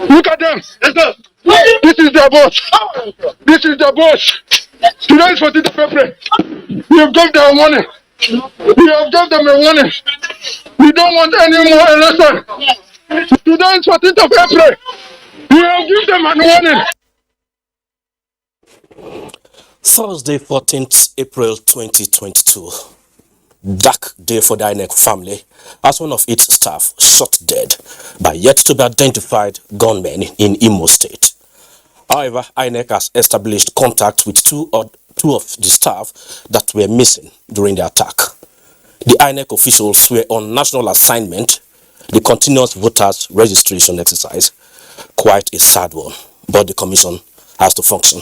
Look at them. This is their boss. This is their boss. Today is 14th of April. We have given them a warning. We have given them a warning. We don't want any more election. Today is 14th of April. We have given them a warning. Thursday, 14th April 2022. Dark day for the INEC family as one of its staff shot dead by yet to be identified gunmen in Imo State. However, INEC has established contact with two of the staff that were missing during the attack. The INEC officials were on national assignment, the continuous voters registration exercise, quite a sad one, but the commission has to function,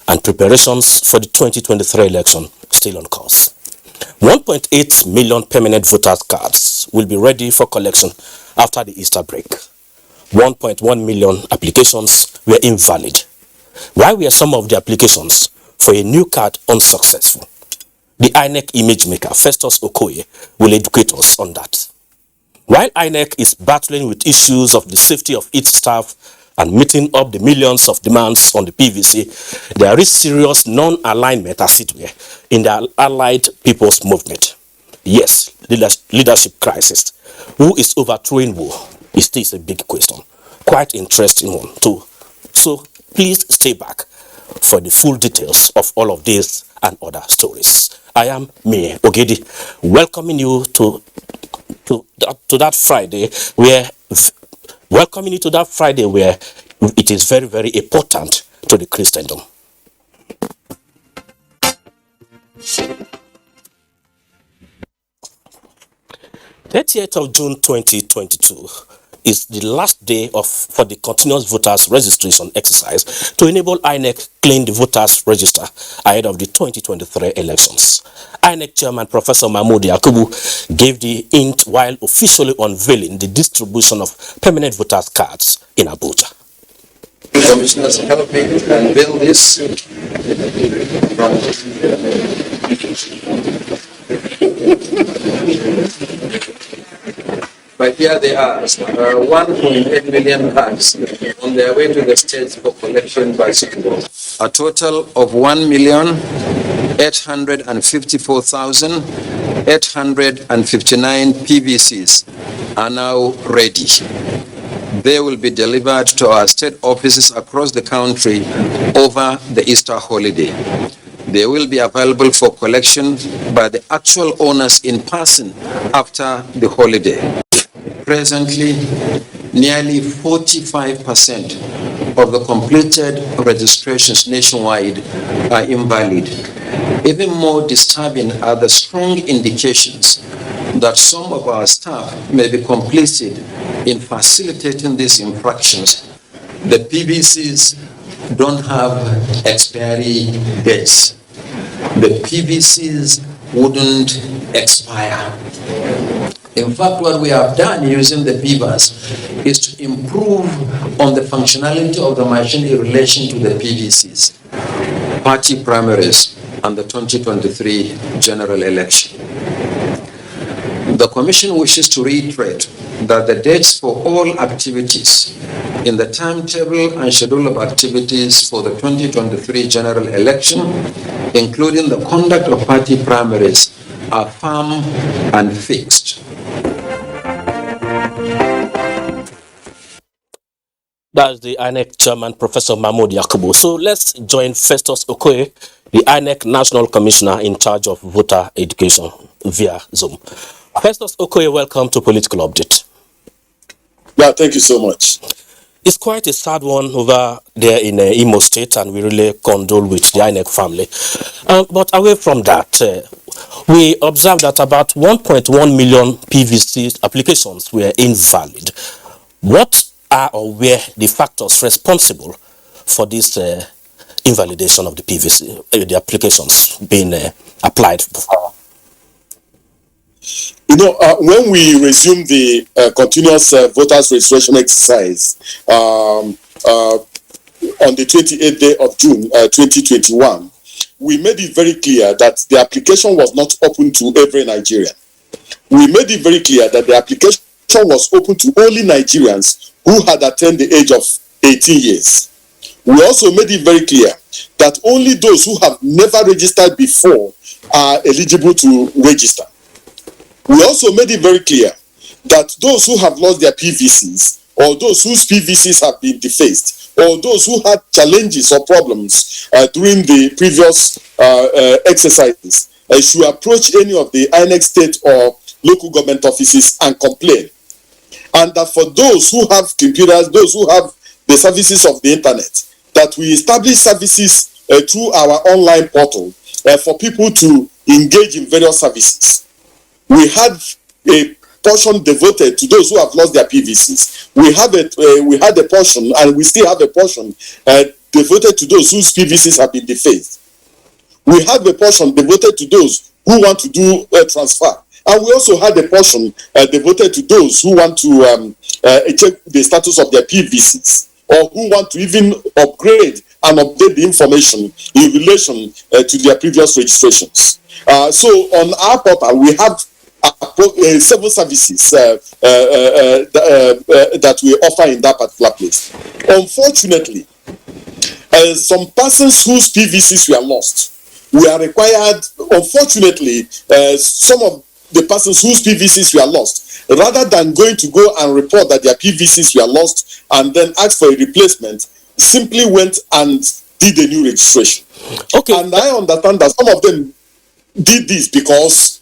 and preparations for the 2023 election still on course. 1.8 million permanent voters cards will be ready for collection after the Easter break. 1.1 million applications were invalid. Why were some of the applications for a new card unsuccessful? The INEC image maker, Festus Okoye, will educate us on that. While INEC is battling with issues of the safety of its staff and meeting up the millions of demands on the PVC, there is serious non-alignment, as it were, in the Allied People's Movement. Yes, leadership crisis. Who is overthrowing who? Is this a big question? Quite interesting one too. So please stay back for the full details of all of this and other stories. I am Mayor Ogedi, welcoming you to that Friday where it is very, very important to the Christendom. The 30th of June 2022 is the last day for the continuous voters registration exercise to enable INEC clean the voters register ahead of the 2023 elections. INEC Chairman Professor Mahmoud Yakubu gave the hint while officially unveiling the distribution of permanent voters cards in Abuja. Commissioners help me unveil this. But here they are, 1.8 million cards on their way to the states for collection by September. A total of 1,854,859 PVCs are now ready. They will be delivered to our state offices across the country over the Easter holiday. They will be available for collection by the actual owners in person after the holiday. Presently, nearly 45% of the completed registrations nationwide are invalid. Even more disturbing are the strong indications that some of our staff may be complicit in facilitating these infractions. The PVCs don't have expiry dates. The PVCs wouldn't expire. In fact, what we have done using the beavers is to improve on the functionality of the machine in relation to the PVCs, party primaries, and the 2023 general election. The Commission wishes to reiterate that the dates for all activities in the timetable and schedule of activities for the 2023 general election, including the conduct of party primaries, are firm and fixed. That's the INEC Chairman, Professor Mahmoud Yakubu. So let's join Festus Okoye, the INEC National Commissioner in charge of voter education, via Zoom. Festus Okoye, welcome to Political Update. Yeah, thank you so much. It's quite a sad one over there in Imo State, and we really condole with the INEC family. But away from that, we observed that about 1.1 million PVC applications were invalid. What are or were the factors responsible for this invalidation of the PVC, the applications being applied for? When we resumed the continuous voters registration exercise on the 28th day of June 2021, we made it very clear that the application was not open to every Nigerian. We made it very clear that the application was open to only Nigerians who had attained the age of 18 years. We also made it very clear that only those who have never registered before are eligible to register. We also made it very clear that those who have lost their PVCs, or those whose PVCs have been defaced, or those who had challenges or problems during the previous exercises should approach any of the INEC state or local government offices and complain. And that for those who have computers, those who have the services of the internet, that we establish services through our online portal for people to engage in various services. We had a portion devoted to those who have lost their PVCs. We had a portion, and we still have a portion devoted to those whose PVCs have been defaced. We have a portion devoted to those who want to do a transfer. And we also had a portion devoted to those who want to check the status of their PVCs, or who want to even upgrade and update the information in relation to their previous registrations. So on our portal, we have 7 services that we offer in that particular place. Unfortunately, some persons whose PVCs were lost, we are required, unfortunately, some of the persons whose PVCs were lost, rather than going to go and report that their PVCs were lost and then ask for a replacement, simply went and did a new registration. Okay. And I understand that some of them did this because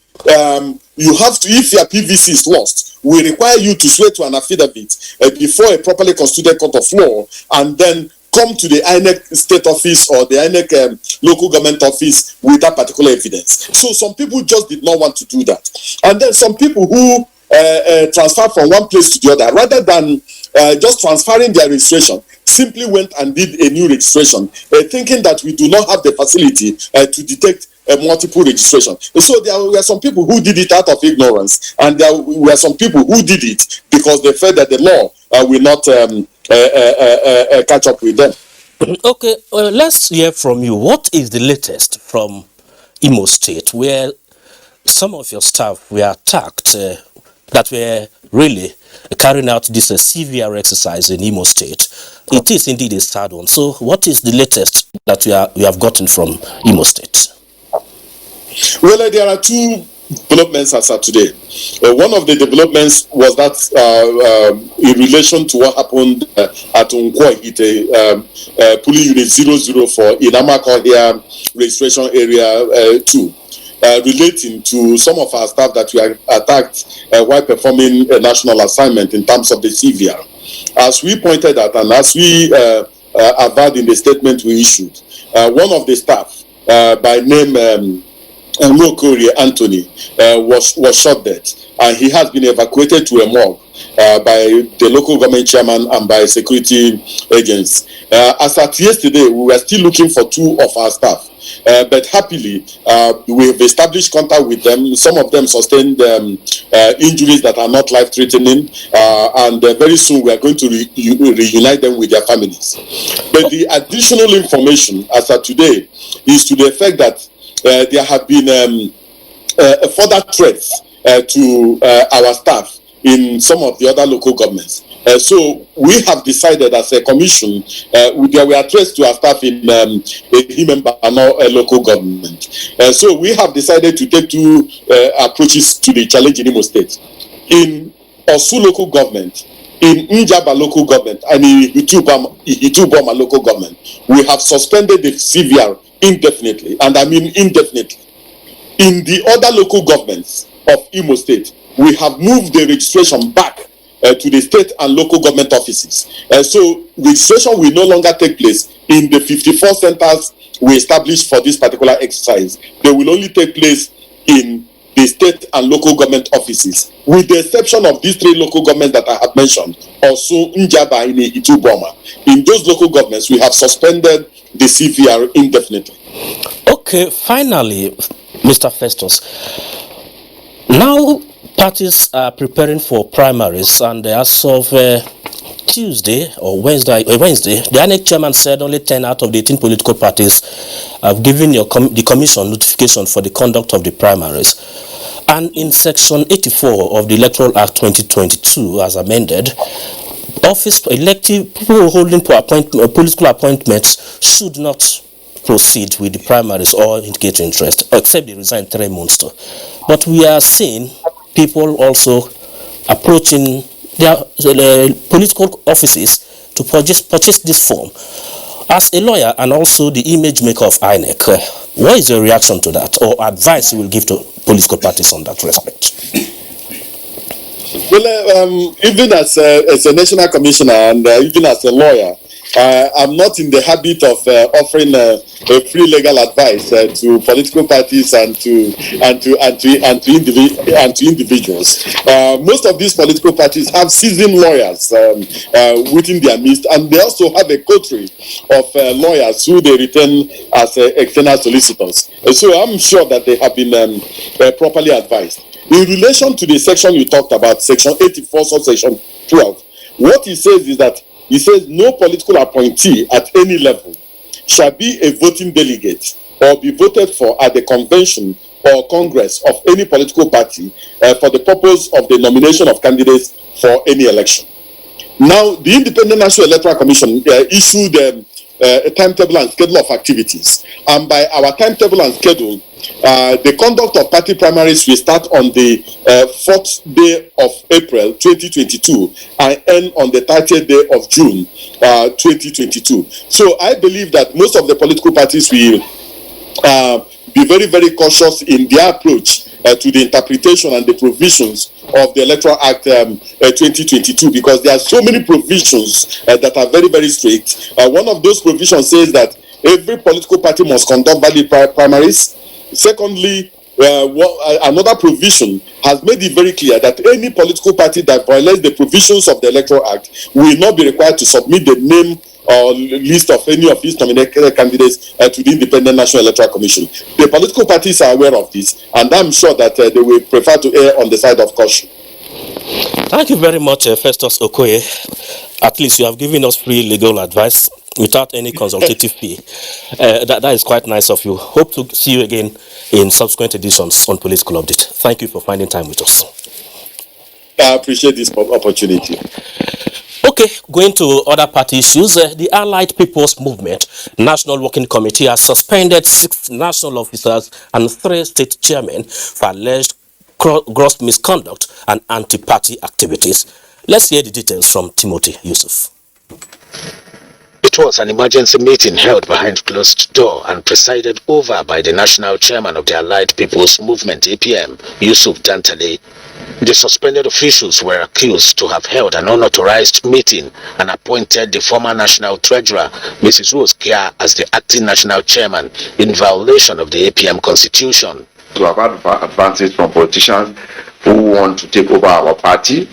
you have to, if your PVC is lost, we require you to swear to an affidavit before a properly constituted court of law, and then come to the INEC state office or the INEC local government office with that particular evidence. So some people just did not want to do that. And then some people who transfer from one place to the other, rather than just transferring their registration, simply went and did a new registration, thinking that we do not have the facility to detect multiple registration. So there were some people who did it out of ignorance, and there were some people who did it because they felt that the law will not catch up with them. Okay, let's hear from you. What is the latest from Imo State, where some of your staff were attacked, that were really carrying out this CVR exercise in Imo State? It is indeed a sad one. So what is the latest that we have gotten from Imo State? Well, there are 2 developments as of today. One of the developments was that in relation to what happened at Unkwoi, Police Unit 004 in Amako here, registration area 2, relating to some of our staff that were attacked while performing a national assignment in terms of the CVR. As we pointed out, and as we averred in the statement we issued, one of the staff by name Nwokori Anthony was shot dead, and he has been evacuated to a morgue by the local government chairman and by security agents. As at yesterday, we were still looking for 2 of our staff, but happily we have established contact with them. Some of them sustained injuries that are not life-threatening, and very soon we are going to reunite them with their families. But the additional information as at today is to the effect that there have been further threats to our staff in some of the other local governments. So we have decided as a commission, there were threats to our staff in Himembano local government. So we have decided to take 2 approaches to the challenge in Imo State. In Osu local government, in Njaba local government, and in Ituboma local government, we have suspended the CVR indefinitely, and I mean indefinitely. In the other local governments of Imo State, we have moved the registration back to the state and local government offices. So registration will no longer take place in the 54 centers we established for this particular exercise. They will only take place in the state and local government offices, with the exception of these 3 local governments that I have mentioned, Osun, Njaba, Ini, Ituboma. In those local governments, we have suspended the CVR indefinitely. Okay, finally, Mr. Festus, now parties are preparing for primaries, and as of Tuesday or Wednesday, the INEC chairman said only 10 out of the 18 political parties have given the commission notification for the conduct of the primaries. And in section 84 of the Electoral Act 2022, as amended, elective people holding political appointments should not proceed with the primaries or indicate interest, except they resign 3 months to. But we are seeing people also approaching their political offices to purchase this form. As a lawyer and also the image maker of INEC, what is your reaction to that, or advice you will give to political parties on that respect? Well, even as a national commissioner and even as a lawyer, I'm not in the habit of offering a free legal advice to political parties and to individuals. Most of these political parties have seasoned lawyers within their midst, and they also have a coterie of lawyers who they retain as external solicitors. So I'm sure that they have been properly advised. In relation to the section you talked about, section 84, subsection 12, what he says is that he says no political appointee at any level shall be a voting delegate or be voted for at the convention or congress of any political party for the purpose of the nomination of candidates for any election. Now, the Independent National Electoral Commission issued a timetable and schedule of activities, and by our timetable and schedule, the conduct of party primaries will start on the 4th day of April 2022 and end on the 30th day of June 2022. So I believe that most of the political parties will be very, very cautious in their approach to the interpretation and the provisions of the Electoral Act 2022, because there are so many provisions that are very, very strict. One of those provisions says that every political party must conduct valid primaries. Secondly, another provision has made it very clear that any political party that violates the provisions of the Electoral Act will not be required to submit the name or list of any of its nominated candidates to the Independent National Electoral Commission. The political parties are aware of this, and I'm sure that they will prefer to err on the side of caution. Thank you very much, Festus Okoye. At least you have given us free legal advice without any consultative fee. That is quite nice of you. Hope to see you again in subsequent editions on Political Update. Thank you for finding time with us. I appreciate this opportunity. Okay, going to other party issues. The Allied People's Movement National Working Committee has suspended 6 national officers and 3 state chairmen for alleged gross misconduct and anti-party activities. Let's hear the details from Timothy Yusuf. It was an emergency meeting held behind closed door and presided over by the national chairman of the Allied People's Movement, APM, Yusuf Dantale. The suspended officials were accused to have held an unauthorized meeting and appointed the former national treasurer, Mrs. Rose Kia, as the acting national chairman in violation of the APM constitution. We have had advances from politicians who want to take over our party,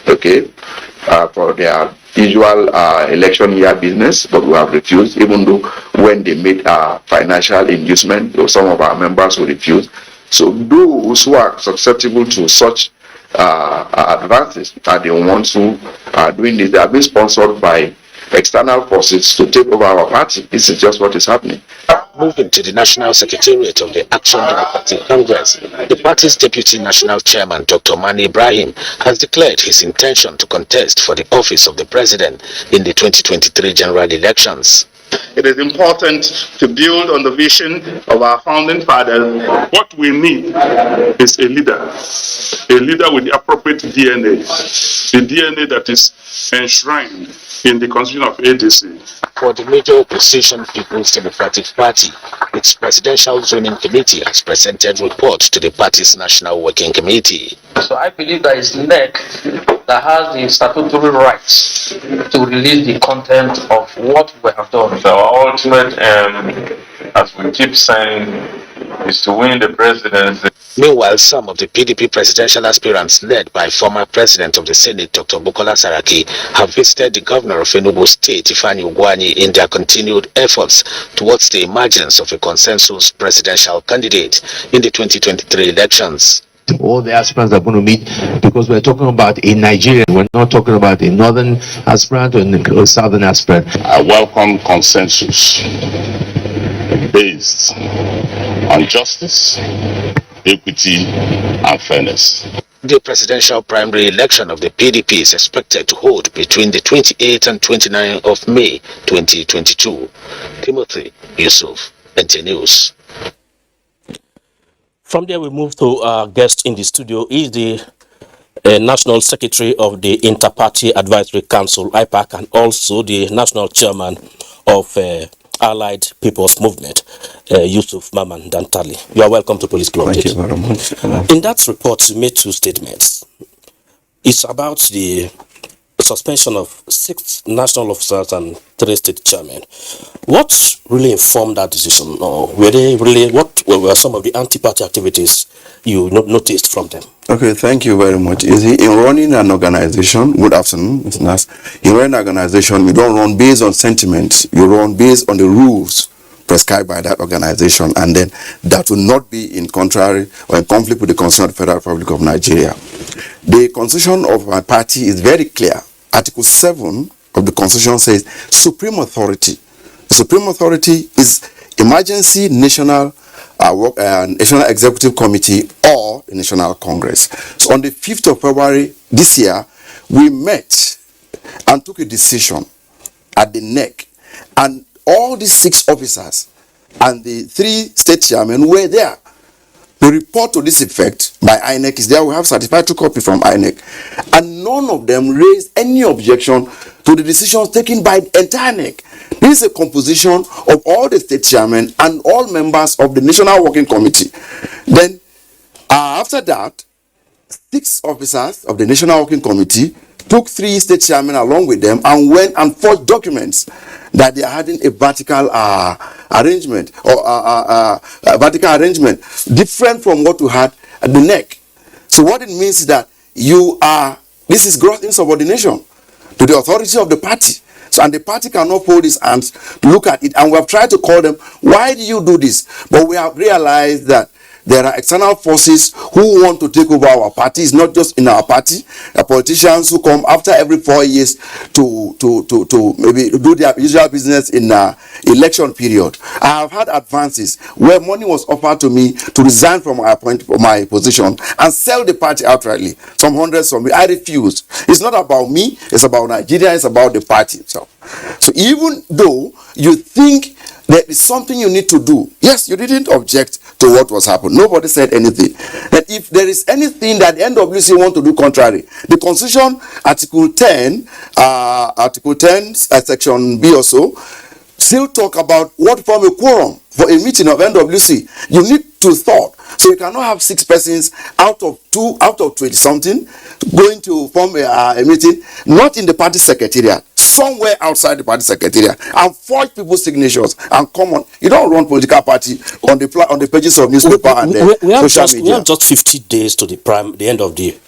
for their usual election year business, but we have refused, even though when they made financial inducement, some of our members will refuse. So those who are susceptible to such advances are the ones who are doing this. They are being sponsored by external forces to take over our party. This is just what is happening. Moving to the National Secretariat of the Action Democratic Congress, the party's Deputy National Chairman, Dr. Mani Ibrahim, has declared his intention to contest for the office of the President in the 2023 general elections. It is important to build on the vision of our founding fathers. What we need is a leader with the appropriate DNA, the DNA that is enshrined in the Constitution of ADC. For the major opposition People's Democratic Party, its Presidential Zoning Committee has presented reports to the party's National Working Committee. So I believe that it's NEC that has the statutory rights to release the content of what we have done. So our ultimate aim, as we keep saying, is to win the presidency. Meanwhile, some of the PDP presidential aspirants led by former President of the Senate, Dr. Bukola Saraki, have visited the governor of Enugu State, Ifeanyi Ugwuanyi, in their continued efforts towards the emergence of a consensus presidential candidate in the 2023 elections. All the aspirants are going to meet, because we're talking about a Nigerian. We're not talking about a northern aspirant or a southern aspirant. I welcome consensus based on justice, equity, and fairness. The presidential primary election of the PDP is expected to hold between the 28th and 29th of May 2022. Timothy Yusuf, NTA News. From there, we move to our guest in the studio. He is the National Secretary of the Inter-Party Advisory Council, IPAC, and also the National Chairman of Allied People's Movement, Yusuf Maman Dantali. You are welcome to Police Club. Thank you very much. In that report, you made two statements. It's about the suspension of 6 national officers and 3 state chairmen. What really informed that decision? Or what were some of the anti-party activities you noticed from them? Okay, thank you very much. You see, in running an organization, good afternoon, listeners. In running an organization, you don't run based on sentiment, you run based on the rules prescribed by that organization, and then that will not be in contrary or in conflict with the Constitution of the Federal Republic of Nigeria. The constitution of my party is very clear. Article 7 of the Constitution says supreme authority. The supreme authority is emergency national National Executive Committee or the National Congress. So on the 5th of February this year, we met and took a decision at the NEC, and all these 6 officers and the 3 state chairmen were there. The report to this effect by INEC is there. We have certified to copy from INEC, and none of them raised any objection to the decisions taken by the entire NEC. This is a composition of all the state chairmen and all members of the National Working Committee. Then, after that, 6 officers of the National Working Committee took 3 state chairmen along with them and went and forged documents that they are having a vertical arrangement or vertical arrangement different from what we had at the NEC. So what it means is that this is gross insubordination to the authority of the party. So, and the party cannot hold its hands to look at it. And we have tried to call them, why do you do this? But we have realized that there are external forces who want to take over our party. It's not just in our party. The politicians who come after every 4 years to maybe do their usual business in election period. I have had advances where money was offered to me to resign from my position and sell the party outrightly. Some hundreds from me. I refused. It's not about me. It's about Nigeria. It's about the party itself. So even though you think there is something you need to do, yes, you didn't object to what was happening. Nobody said anything. That if there is anything that the NWC want to do contrary, the Constitution, Article 10, Section B or so, still talk about what form a quorum for a meeting of NWC. You need to thought. So you cannot have 6 persons out of 20 something going to form a meeting, not in the party secretariat, somewhere outside the party secretariat, and forge people's signatures and come on. You don't run political party on the pages of newspaper and social media. We have just 50 days to the end of the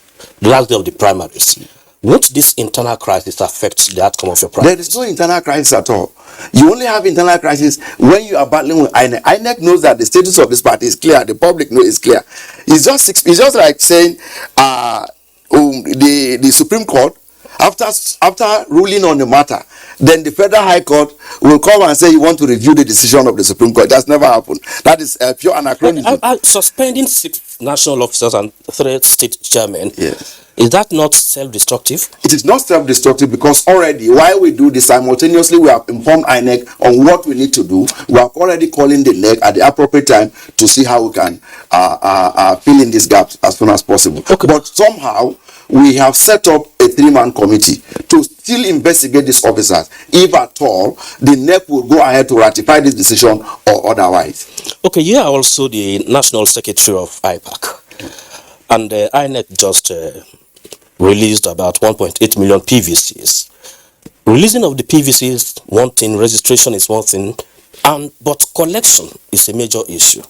last day of the primaries. Won't this internal crisis affect the outcome of your primaries? There is no internal crisis at all. You only have internal crisis when you are battling with INEC. INEC knows that the status of this party is clear. The public knows it's clear. It's just like saying the Supreme Court, after ruling on the matter, then the Federal High Court will come and say you want to review the decision of the Supreme Court. That's never happened. That is pure anachronism. Suspending 6 national officers and 3 state chairmen, yes. Is that not self-destructive? It is not self-destructive because already while we do this, simultaneously we have informed INEC on what we need to do. We are already calling the NEC at the appropriate time to see how we can fill in these gaps as soon as possible. Okay. But somehow we have set up a 3-man committee to still investigate these officers. If at all, the NEC will go ahead to ratify this decision or otherwise. Okay, you are also the National Secretary of IPAC. And INEC just released about 1.8 million PVCs. Releasing of the PVCs, one thing, registration is one thing, but collection is a major issue.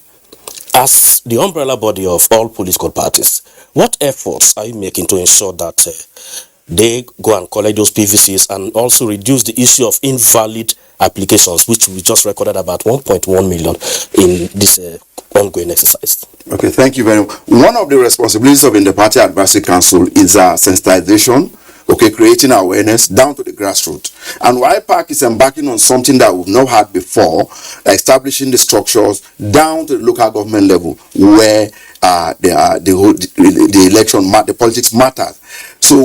As the umbrella body of all political parties, what efforts are you making to ensure that they go and collect those PVCs and also reduce the issue of invalid applications, which we just recorded about 1.1 million in this ongoing exercise? Okay, thank you very much. One of the responsibilities of the Party Advisory Council is sensitization, okay, creating awareness down to the grassroots. And IPAC is embarking on something that we've not had before, establishing the structures down to the local government level where the election, the politics matters. So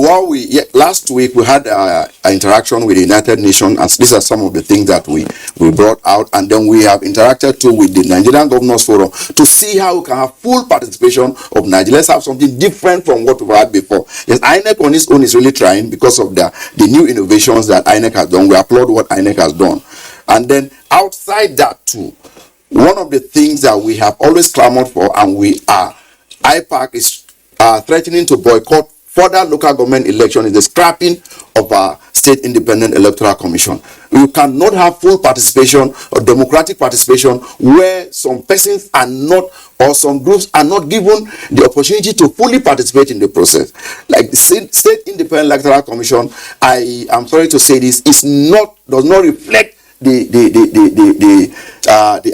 last week we had an interaction with the United Nations, and these are some of the things that we brought out, and then we have interacted too with the Nigerian Governors Forum to see how we can have full participation of Nigeria. Let's have something different from what we've had before. Yes, INEC on its own is really trying because of the new innovations that INEC has done. We applaud what INEC has done. And then outside that too, one of the things that we have always clamored for, and IPAC is threatening to boycott further local government election, is the scrapping of our state independent electoral commission. You cannot have full participation or democratic participation where some persons are not, or some groups are not given the opportunity to fully participate in the process. Like the state independent electoral commission, I am sorry to say this, does not reflect the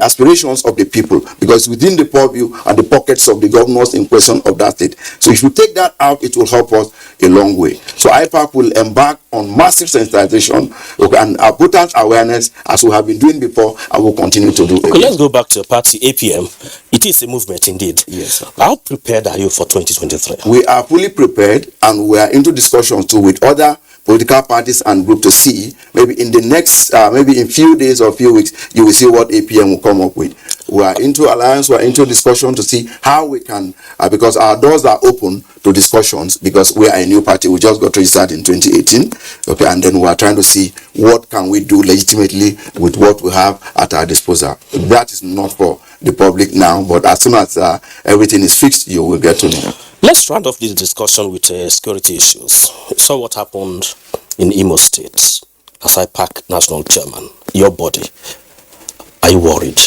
aspirations of the people, because within the purview and the pockets of the governors in question of that state. So if you take that out, it will help us a long way. So IPAC will embark on massive sensitization, okay, and voters awareness, as we have been doing before, and will continue to do. Okay, let's go back to your party, APM. It is a movement indeed. Yes, sir. How prepared are you for 2023? We are fully prepared, and we are into discussions too with other political parties and groups to see, maybe in the next, maybe in few days or few weeks, you will see what APM will come up with. We are into alliance, we are into discussion to see how we can, because our doors are open to discussions, because we are a new party. We just got registered in 2018, okay, and then we are trying to see what can we do legitimately with what we have at our disposal. That is not for the public now, but as soon as everything is fixed, you will get to know. Let's round off this discussion with security issues. We saw what happened in Imo State as IPAC national chairman. Your body, are you worried?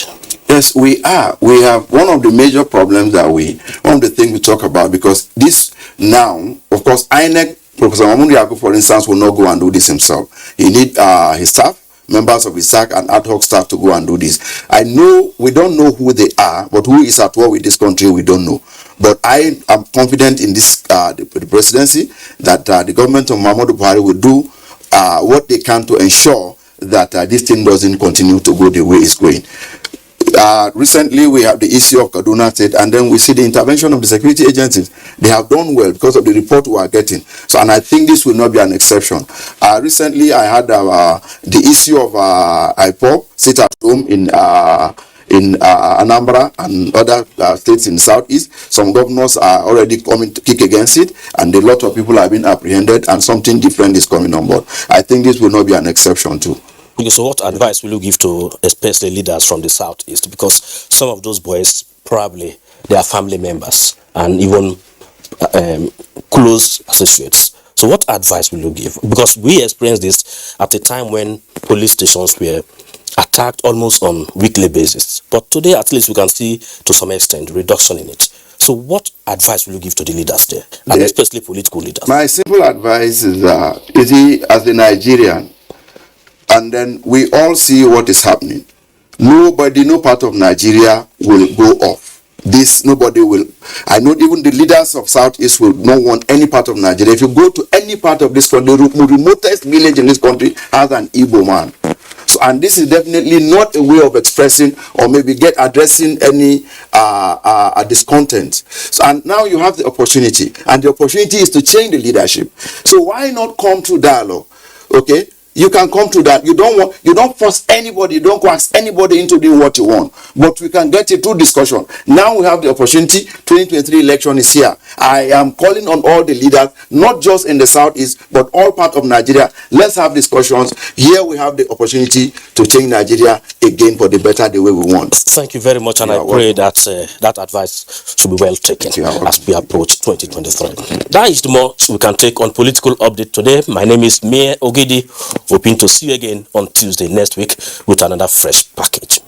Yes, we are. We have one of the major problems that one of the things we talk about, because this now, of course, INEC, Professor Mahmoud Yaku, for instance, will not go and do this himself. He needs his staff, members of his SAC and ad hoc staff to go and do this. I know we don't know who they are, but who is at war with this country, we don't know. But I am confident in this the presidency that the government of Muhammadu Buhari will do what they can to ensure that this thing doesn't continue to go the way it's going. Recently, we have the issue of Kaduna State, and then we see the intervention of the security agencies. They have done well because of the report we are getting. So, and I think this will not be an exception. Recently, I had the issue of IPOP, sit at home in Anambra and other states in the southeast. Some governors are already coming to kick against it, and a lot of people have been apprehended, and something different is coming on board. I think this will not be an exception too. Okay, so what advice will you give to especially leaders from the southeast? Because some of those boys, probably they are family members and even close associates. So what advice will you give? Because we experienced this at a time when police stations were attacked almost on weekly basis. But today, at least, we can see to some extent reduction in it. So what advice will you give to the leaders there, and especially political leaders? My simple advice is, as a Nigerian, and then we all see what is happening. No part of Nigeria will go off. Nobody will. I know even the leaders of Southeast will not want any part of Nigeria. If you go to any part of this country, the remotest village in this country has an Igbo man. So, and this is definitely not a way of expressing or maybe addressing any discontent. So, and now you have the opportunity, and the opportunity is to change the leadership. So why not come to dialogue? Okay. you can come to that. You don't force anybody, you don't coax anybody into doing what you want. But we can get it through discussion. Now we have the opportunity. 2023 election is here. I am calling on all the leaders, not just in the southeast, but all part of Nigeria. Let's have discussions. Here we have the opportunity to change Nigeria again for the better, the way we want. Thank you very much, and I pray that that advice should be well taken as we approach 2023. That is the most we can take on political update today. My name is Mie Ogidi. Hoping to see you again on Tuesday next week with another fresh package.